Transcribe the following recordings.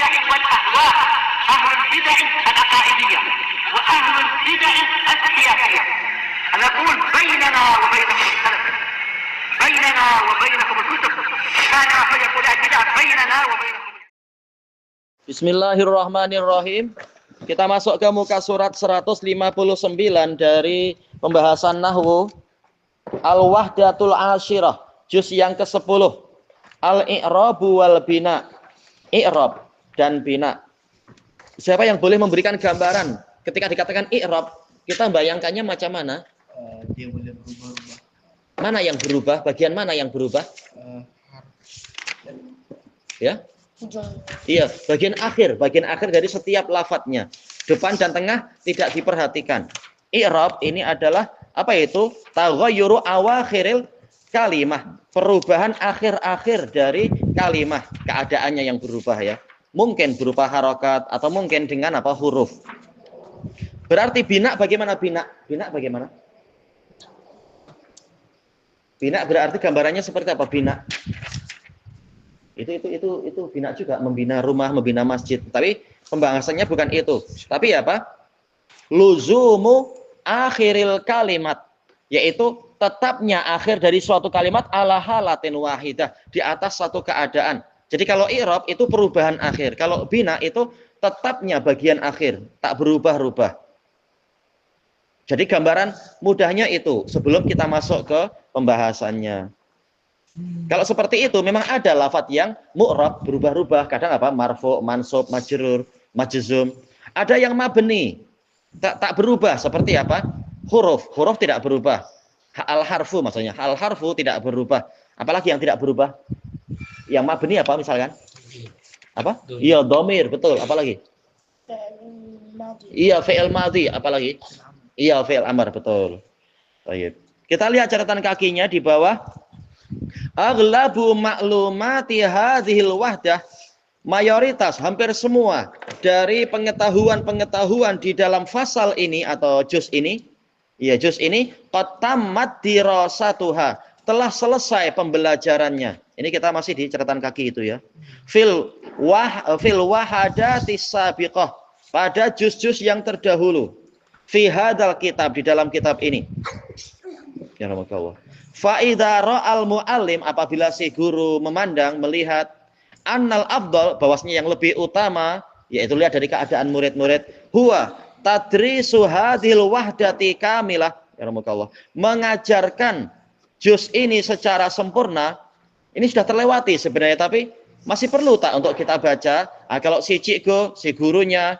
البدع والأهواء، أهل البدع العقائدية وأهل البدع السياسية. نقول بيننا وبينكم السلف، بيننا وبينكم الكتب، كان فيقول البدع بيننا وبينكم. Bismillahirrahmanirrahim. Kita masuk ke muka surat 159 dari pembahasan nahwu Al-Wahdatul Ashirah, juz yang ke-10. Al-i'rabu wal bina. I'rab dan bina. Siapa yang boleh memberikan gambaran ketika dikatakan i'rab, kita bayangkannya macam mana? Dia boleh berubah-ubah. Mana yang berubah? Bagian mana yang berubah? Ya? Iya, bagian akhir dari setiap lafadznya. Depan dan tengah tidak diperhatikan. I'rab ini adalah apa itu? Taghayyuru awakhiril kalimah, perubahan akhir-akhir dari kalimah, keadaannya yang berubah ya. Mungkin berupa harokat atau mungkin dengan apa? Huruf. Berarti bina bagaimana bina? Bina bagaimana? Bina berarti gambarannya seperti apa bina? Itu bina juga, membina rumah, membina masjid. Tapi pembahasannya bukan itu. Tapi apa? Luzumu akhiril kalimat, yaitu tetapnya akhir dari suatu kalimat ala halatin wahidah, di atas satu keadaan. Jadi kalau i'rab itu perubahan akhir, kalau bina itu tetapnya bagian akhir, tak berubah-ubah. Jadi gambaran mudahnya itu sebelum kita masuk ke pembahasannya. Kalau seperti itu memang ada lafadz yang mu'rab, berubah-ubah, kadang apa? Marfu, mansub, majrur, majzum. Ada yang mabni, tak berubah, seperti apa? Huruf tidak berubah. Al-harfu maksudnya, al-harfu tidak berubah. Apalagi yang tidak berubah? Yang mabni apa misalkan? Apa? Iya, dhamir, betul. Apalagi? Iya, fi'il madhi, apalagi? Iya, fi'il amr, betul. Baik. Kita lihat catatan kakinya di bawah. Aghlabu maklumati hadhil wahdah, mayoritas, hampir semua dari pengetahuan-pengetahuan di dalam fasal ini atau juz ini, ya juz ini, qad tammat dirasatuha, telah selesai pembelajarannya. Ini kita masih di catatan kaki itu ya. Fil wahadatis sabiqah, pada juz-juz yang terdahulu. Fi hadzal kitab, di dalam kitab ini. Ya rahmatullah. Fa'idha ra'al mu'allim, apabila si guru memandang, melihat annal afdal, bahwasanya yang lebih utama, yaitu lihat dari keadaan murid-murid, huwa tadrisu hadhil wahdati kamilah, ya rahmatullah, mengajarkan juz ini secara sempurna. Ini sudah terlewati sebenarnya, tapi masih perlu tak untuk kita baca. Nah, kalau si cikgu, si gurunya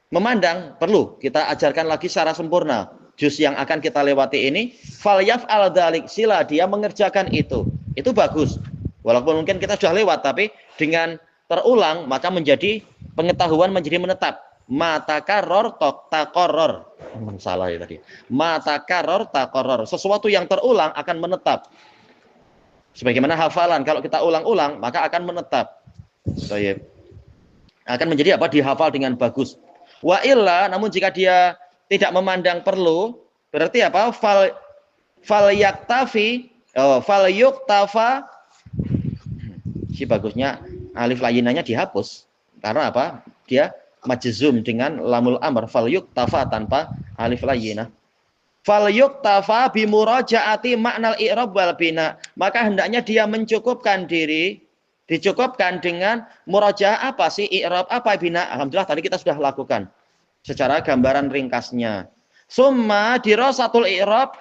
memandang, perlu kita ajarkan lagi secara sempurna juz yang akan kita lewati ini. Fal yaf'al dzalik, sila dia mengerjakan itu bagus. Walaupun mungkin kita sudah lewat, tapi dengan terulang maka menjadi pengetahuan menjadi menetap. Matakarror taqarror. Salah ya tadi. Matakarror taqarror. Sesuatu yang terulang akan menetap. Sebagaimana hafalan, kalau kita ulang-ulang maka akan menetap. Baik. Akan menjadi apa? Dihafal dengan bagus. Wa illa, namun jika dia tidak memandang perlu, berarti apa? Fal yaktafi, fal yuktafa. Si bagusnya alif layinanya dihapus. Karena apa? Dia majzum dengan lamul amr. Fal yuktafa tanpa alif layinah. Fal yuktafa bi murajaati maknal i'rab wal bina. Maka hendaknya dia mencukupkan diri, dicukupkan dengan murajaah apa sih i'rab, apa bina. Alhamdulillah tadi kita sudah lakukan secara gambaran ringkasnya. Summa dirasatul i'rab,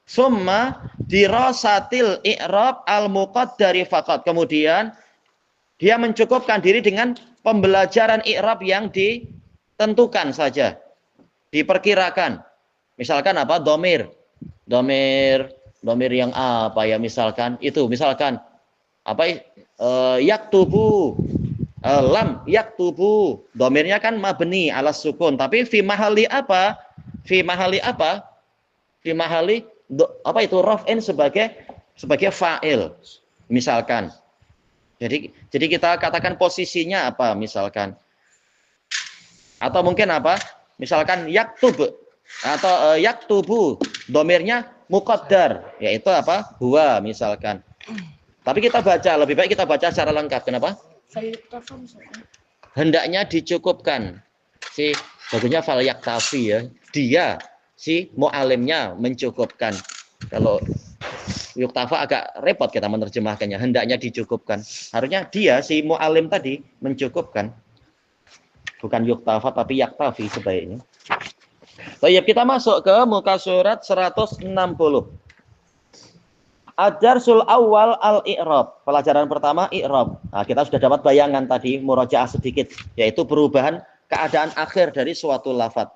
summa dirasatil i'rab al-muqaddari faqat. Kemudian dia mencukupkan diri dengan pembelajaran i'rab yang ditentukan saja, diperkirakan. Misalkan apa? Dhamir yang apa ya, misalkan itu, misalkan apa? Yaktubu, lam yaktubu, dhamirnya kan mabni ala sukun, tapi fi mahali apa? Fi mahali apa itu? Raf'in sebagai fa'il. Misalkan. Jadi kita katakan posisinya apa misalkan. Atau mungkin apa? Misalkan yaktub atau yaktubu, dhamirnya muqaddar, yaitu apa? Huwa misalkan. Tapi kita baca, lebih baik kita baca secara lengkap. Kenapa? Hendaknya dicukupkan. Si bagusnya fal yaktafi ya. Dia si mu'alimnya mencukupkan. Kalau yuktafa agak repot kita menerjemahkannya. Hendaknya dicukupkan. Harusnya dia si mu'alim tadi mencukupkan. Bukan yuktafa tapi yaktafi sebaiknya. Baik, kita masuk ke muka surat 160. Ad-darsul awal al-i'rab. Pelajaran pertama i'rab. Nah, kita sudah dapat bayangan tadi, murojaah sedikit, yaitu perubahan keadaan akhir dari suatu lafaz.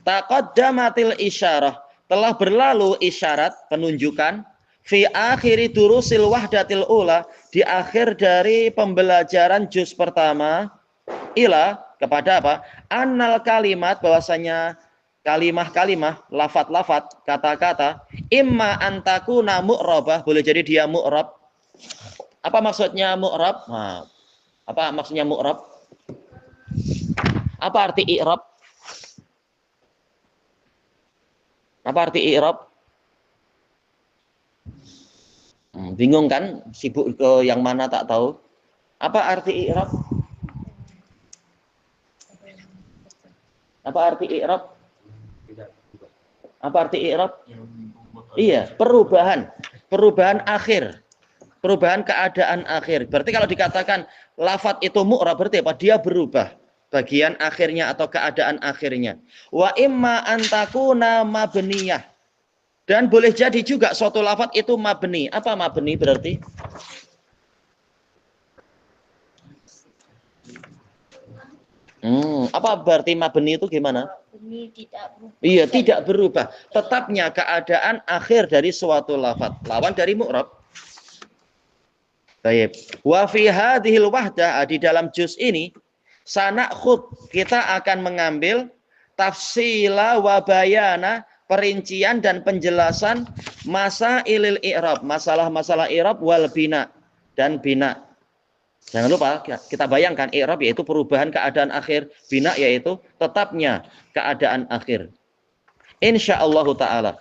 Taqaddamatil isyarah, telah berlalu isyarat penunjukan fi akhiri durusil wahdatil ula, di akhir dari pembelajaran juz pertama, ila kepada apa? Annal kalimat, bahwasanya kalimah-kalimah, lafat-lafat, kata-kata, imma antakuna mu'rabah, boleh jadi dia mu'rab. Apa maksudnya mu'rab? Nah, apa maksudnya mu'rab? Apa arti i'rab? Apa arti i'rab? Bingung kan? Sibuk ke yang mana tak tahu. Apa arti i'rab? Apa arti i'rab? Apa arti i'rab? Iya, perubahan. Perubahan akhir. Perubahan keadaan akhir. Berarti kalau dikatakan lafadz itu mu'rab, berarti apa? Dia berubah. Bagian akhirnya atau keadaan akhirnya. Wa imma antakuna mabniyah. Dan boleh jadi juga suatu lafadz itu mabni. Apa mabni berarti? Apa berarti mabni itu gimana? Mabni tidak berubah. Iya, tidak berubah. Tetapnya keadaan akhir dari suatu lafadz. Lawan dari mu'rab. Baik. Wa fi hadhil wahdah, di dalam juz ini sanakhud, kita akan mengambil tafsila wa bayana, perincian dan penjelasan masailil i'rab, masalah-masalah i'rab wal bina dan bina. Jangan lupa kita bayangkan i'rab yaitu perubahan keadaan akhir, bina yaitu tetapnya keadaan akhir. Insyaallah taala.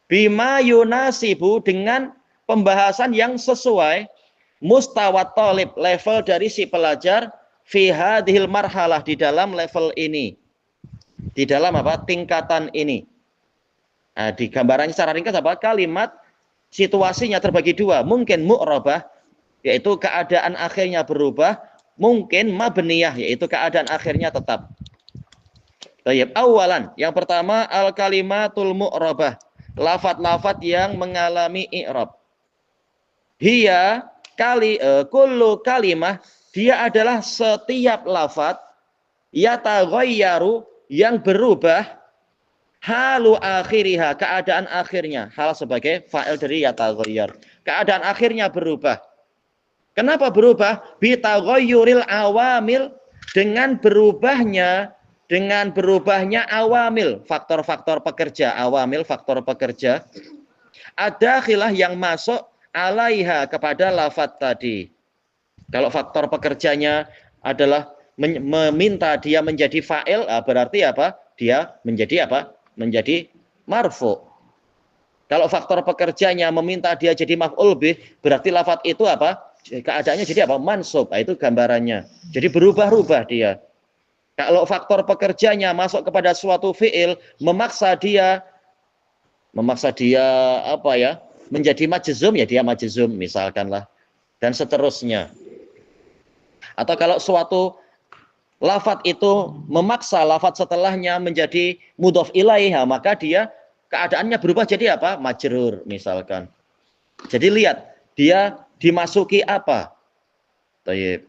Bima yunasibu, dengan pembahasan yang sesuai mustawa thalib, level dari si pelajar, fi hadhil marhalah, di dalam level ini. Di dalam apa? Tingkatan ini. Nah, di gambarannya secara ringkas apa? Kalimat situasinya terbagi dua, mungkin mu'rabah yaitu keadaan akhirnya berubah, mungkin mabniyah yaitu keadaan akhirnya tetap. Baik, awalan, yang pertama al kalimatul mu'rabah, lafat-lafat yang mengalami i'rab. Hiya kullu kalimah, dia adalah setiap lafat yataghayyaru, yang berubah, halu akhiriha, keadaan akhirnya, hal sebagai fa'il dari yataghayyar, keadaan akhirnya berubah. Kenapa berubah? Bitaghayyuril awamil, dengan berubahnya awamil, faktor-faktor pekerja, awamil faktor pekerja, ada khilah yang masuk alaiha, kepada lafaz tadi. Kalau faktor pekerjanya adalah meminta dia menjadi fa'il, berarti apa? Dia menjadi apa? Menjadi marfu. Kalau faktor pekerjanya meminta dia jadi maf'ul bih, berarti lafaz itu apa? Keadaannya jadi apa? Mansub. Itu gambarannya. Jadi berubah-ubah dia. Kalau faktor pekerjanya masuk kepada suatu fi'il, memaksa dia apa ya? Menjadi majzum, ya dia majzum misalkanlah, dan seterusnya. Atau kalau suatu lafaz itu memaksa lafaz setelahnya menjadi mudhof ilaih, maka dia keadaannya berubah jadi apa? Majrur misalkan. Jadi lihat, dia dimasuki apa? Baik.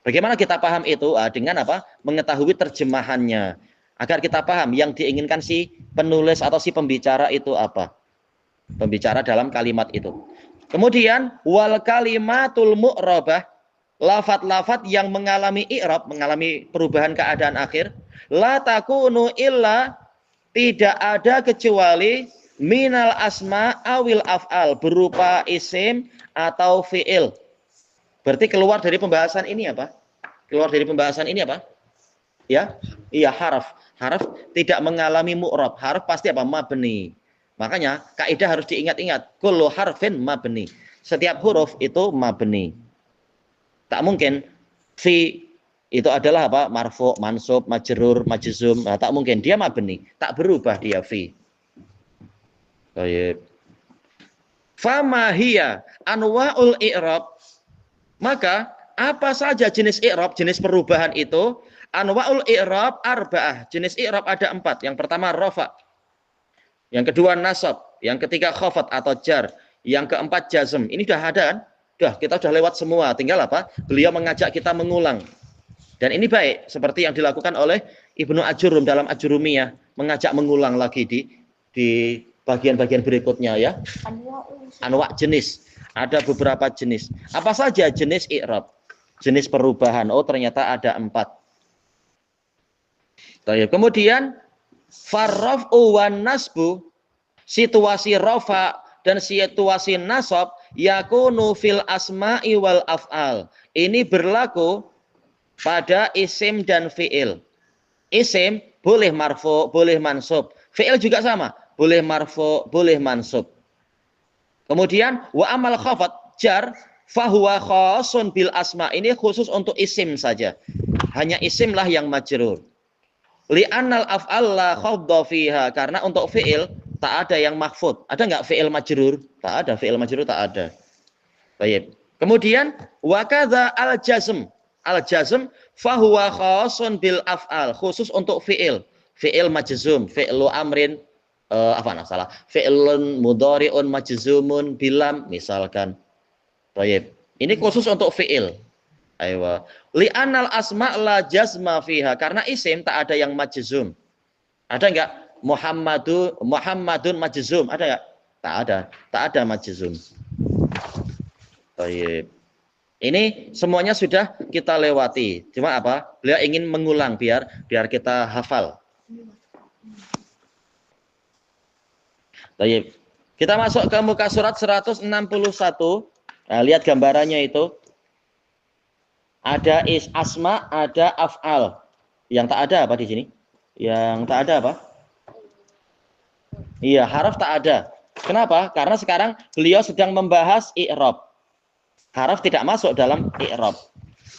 Bagaimana kita paham itu? Dengan apa? Mengetahui terjemahannya. Agar kita paham yang diinginkan si penulis atau si pembicara itu apa. Pembicara dalam kalimat itu. Kemudian wal kalimatul mu'rabah, lafat-lafat yang mengalami i'rab, mengalami perubahan keadaan akhir, la takunu illa, tidak ada kecuali minal asma awil af'al, berupa isim atau fi'il. Berarti keluar dari pembahasan ini apa? Keluar dari pembahasan ini apa? Ya? Iya, haraf. Haraf tidak mengalami mu'rab. Haraf pasti apa? Mabni. Makanya kaidah harus diingat-ingat. Kullu harfin mabni. Setiap huruf itu mabni. Tak mungkin fi itu adalah apa? Marfu, mansub, majrur, majzum. Nah, tak mungkin dia mabni, tak berubah dia fi. Baik. Fama hiya anwaul i'rab. Maka apa saja jenis i'rab, jenis perubahan itu? Anwaul i'rab arba'ah. Jenis i'rab ada 4. Yang pertama rafa. Yang kedua nasab, yang ketiga khafat atau jar, yang keempat jazm. Ini sudah ada kan? Kita sudah lewat semua. Tinggal apa? Beliau mengajak kita mengulang. Dan ini baik, seperti yang dilakukan oleh Ibnu Ajurum dalam Ajurumiyah, mengajak mengulang lagi di bagian-bagian berikutnya ya. Anwa jenis. Ada beberapa jenis. Apa saja jenis i'rab? Jenis perubahan. Oh, ternyata ada 4. Kemudian farraf'u wan nasbu, situasi rafa dan situasi nasab yakunu fil asma'i wal af'al. Ini berlaku pada isim dan fi'il. Isim boleh marfu, boleh mansub. Fi'il juga sama, boleh marfu, boleh mansub. Kemudian wa amal khafat jar fahuwa khasun bil asma. Ini khusus untuk isim saja. Hanya isim lah yang majrur. Li'annal af'al la khadda fiha, karena untuk fi'il tak ada yang mahfud. Ada enggak fi'il majrur? Tak ada, fi'il majrur tak ada. Baik. Kemudian wa kadza al jazm. Al jazm fahuwa khasun bil af'al, khusus untuk fi'il. Fi'il majzum, fi'lu amrin fi'lun mudhari'un majzumun bilam misalkan. Baik. Ini khusus untuk fi'il. Aywa. Li'anal asma' la jazma fiha, karena isim tak ada yang majzum. Ada enggak? Muhammadun majzum, ada enggak? Tak ada. Tak ada majzum. Baik. Ini semuanya sudah kita lewati. Cuma apa? Beliau ingin mengulang biar kita hafal. Baik. Kita masuk ke muka surat 161. Nah, lihat gambarannya itu. Ada asma, ada af'al. Yang tak ada apa di sini? Yang tak ada apa? Iya, haraf tak ada. Kenapa? Karena sekarang beliau sedang membahas i'rab. Haraf tidak masuk dalam i'rab.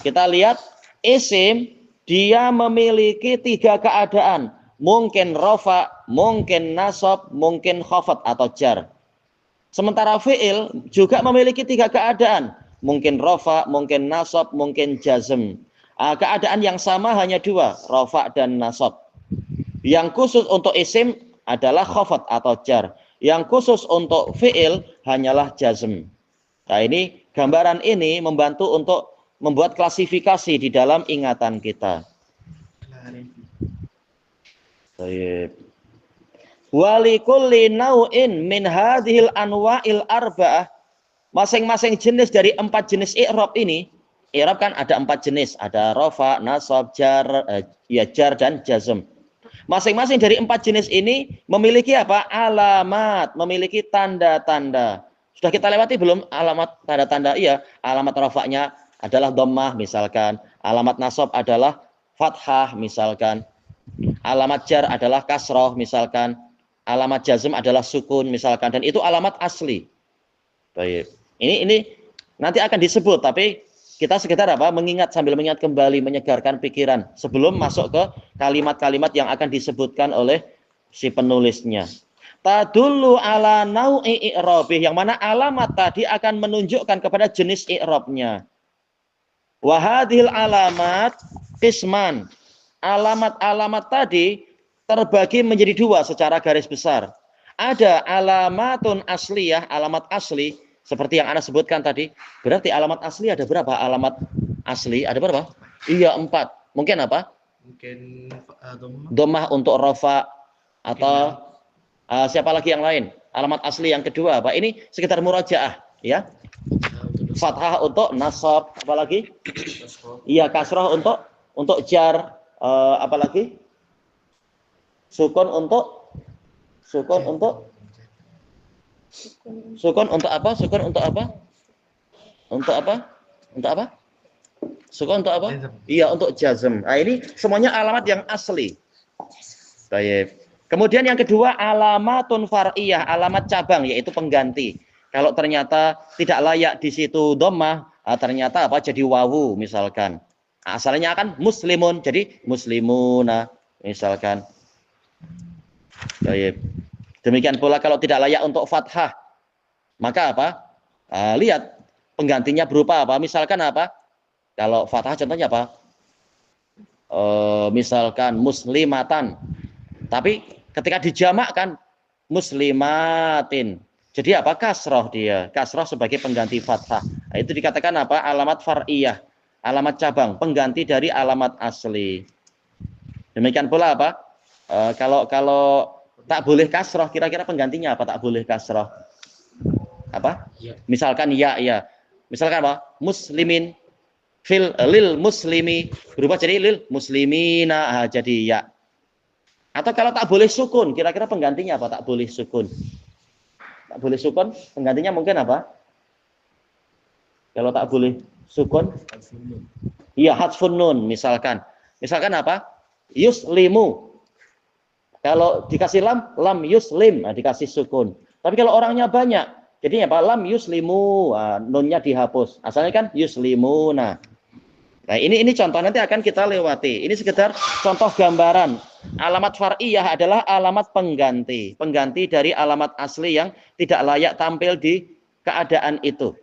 Kita lihat isim, dia memiliki 3 keadaan. Mungkin rafa, mungkin nasab, mungkin khafat atau jar. Sementara fi'il juga memiliki 3 keadaan. Mungkin rafa, mungkin nasab, mungkin jazm. Keadaan yang sama hanya 2, rafa dan nasab. Yang khusus untuk isim adalah khafat atau jar. Yang khusus untuk fi'il hanyalah jazm. Nah, ini gambaran ini membantu untuk membuat klasifikasi di dalam ingatan kita. Baik. Walikulli nau'in min hadhil anwa'il arba'ah, masing-masing jenis dari 4 jenis i'rab ini. I'rab kan ada 4 jenis, ada rafa, nasab, jar, jar dan jazm. Masing-masing dari 4 jenis ini memiliki apa? Alamat, memiliki tanda-tanda. Sudah kita lewati belum alamat tanda-tanda? Iya, alamat rafa'nya adalah dhammah misalkan, alamat nasab adalah fathah misalkan, alamat jar adalah kasroh misalkan, alamat jazm adalah sukun misalkan, dan itu alamat asli. Baik. Ini nanti akan disebut, tapi kita sekedar apa? Sambil mengingat kembali, menyegarkan pikiran sebelum masuk ke kalimat-kalimat yang akan disebutkan oleh si penulisnya. Tadullu ala nau'i i'rabih, yang mana alamat tadi akan menunjukkan kepada jenis i'rabnya. Wa hadhil alamat qisman. Alamat-alamat tadi terbagi menjadi 2 secara garis besar. Ada alamatun asliyah, alamat asli, seperti yang Anda sebutkan tadi. Berarti alamat asli ada berapa? Alamat asli ada berapa? Iya, 4. Mungkin apa? Mungkin dhammah untuk rafa atau siapa lagi yang lain? Alamat asli yang kedua apa? Ini sekitar murajaah, ya. Fathah untuk nasab, apa lagi? Iya, kasrah untuk jar, apa lagi? Sukun untuk apa? Sukun untuk apa? Untuk apa? Untuk apa? Sukun untuk apa? Iya, untuk jazm. Nah, ini semuanya alamat yang asli. Baik. Kemudian yang kedua, alamatun far'iyah, alamat cabang, yaitu pengganti. Kalau ternyata tidak layak di situ dhammah, ternyata apa jadi wawu misalkan. Asalnya kan muslimun jadi muslimuna misalkan. Baik. Demikian pula kalau tidak layak untuk fathah, maka apa? Lihat penggantinya berupa apa? Misalkan apa? Kalau fathah contohnya apa? Misalkan muslimatan. Tapi ketika dijamakkan muslimatin. Jadi apa? Kasroh dia. Kasroh sebagai pengganti fathah. Nah, itu dikatakan apa? Alamat far'iyah. Alamat cabang. Pengganti dari alamat asli. Demikian pula apa? Kalau tak boleh kasroh, kira-kira penggantinya apa? Tak boleh kasroh. Apa? Ya. Misalkan ya. Misalkan apa? Muslimin. Lil muslimi. Berubah jadi lil muslimina. Jadi ya. Atau kalau tak boleh sukun, kira-kira penggantinya apa? Tak boleh sukun. Tak boleh sukun, penggantinya mungkin apa? Kalau tak boleh sukun, iya hadfun nun misalkan. Misalkan apa? Yuslimu. Kalau dikasih lam yuslim, dikasih sukun. Tapi kalau orangnya banyak, jadinya apa? Lam yuslimu, nunnya dihapus. Asalnya kan yuslimuna. Nah, ini contoh nanti akan kita lewati. Ini sekedar contoh gambaran. Alamat far'iyah adalah alamat pengganti. Pengganti dari alamat asli yang tidak layak tampil di keadaan itu.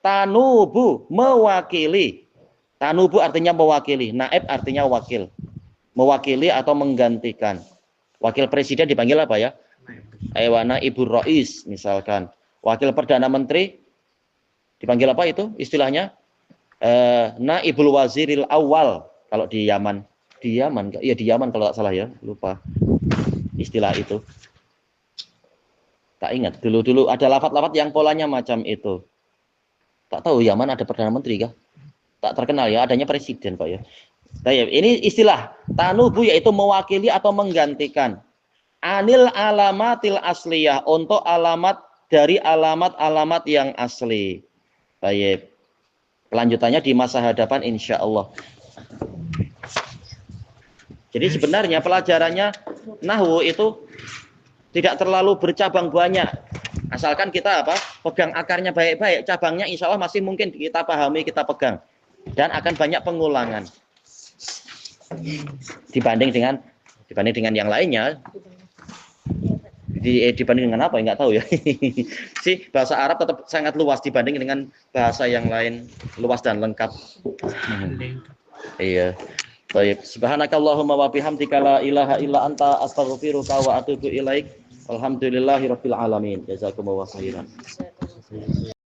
Tanubu, mewakili. Tanubu artinya mewakili. Naib artinya wakil. Mewakili atau menggantikan. Wakil presiden dipanggil apa ya? Aywana Ibu Rais misalkan. Wakil Perdana Menteri dipanggil apa itu istilahnya? Naibul Waziril Awal kalau di Yaman. Di Yaman kalau tak salah ya, lupa istilah itu. Tak ingat. Dulu ada lafaz-lafaz yang polanya macam itu. Tak tahu Yaman ada Perdana Menteri kah? Tak terkenal ya, adanya presiden Pak ya. Nah, ini istilah tanubu yaitu mewakili atau menggantikan. Anil alamatil asliyah untuk alamat dari alamat-alamat yang asli. Baik. Kelanjutannya di masa hadapan insya Allah. Jadi sebenarnya pelajarannya nahwu itu tidak terlalu bercabang banyak. Asalkan kita apa? Pegang akarnya baik-baik, cabangnya insya Allah masih mungkin kita pahami, kita pegang. Dan akan banyak pengulangan. Dibanding dengan yang lainnya. Dibanding dengan apa? Enggak tahu ya. Si bahasa Arab tetap sangat luas dibanding dengan bahasa yang lain, luas dan lengkap. Iya. Baik. Subhanakallahumma wa bihamdika la ilaha illa anta astaghfiruka wa atubu ilaik. Alhamdulillahirabbil alamin. Jazakumullahu khairan.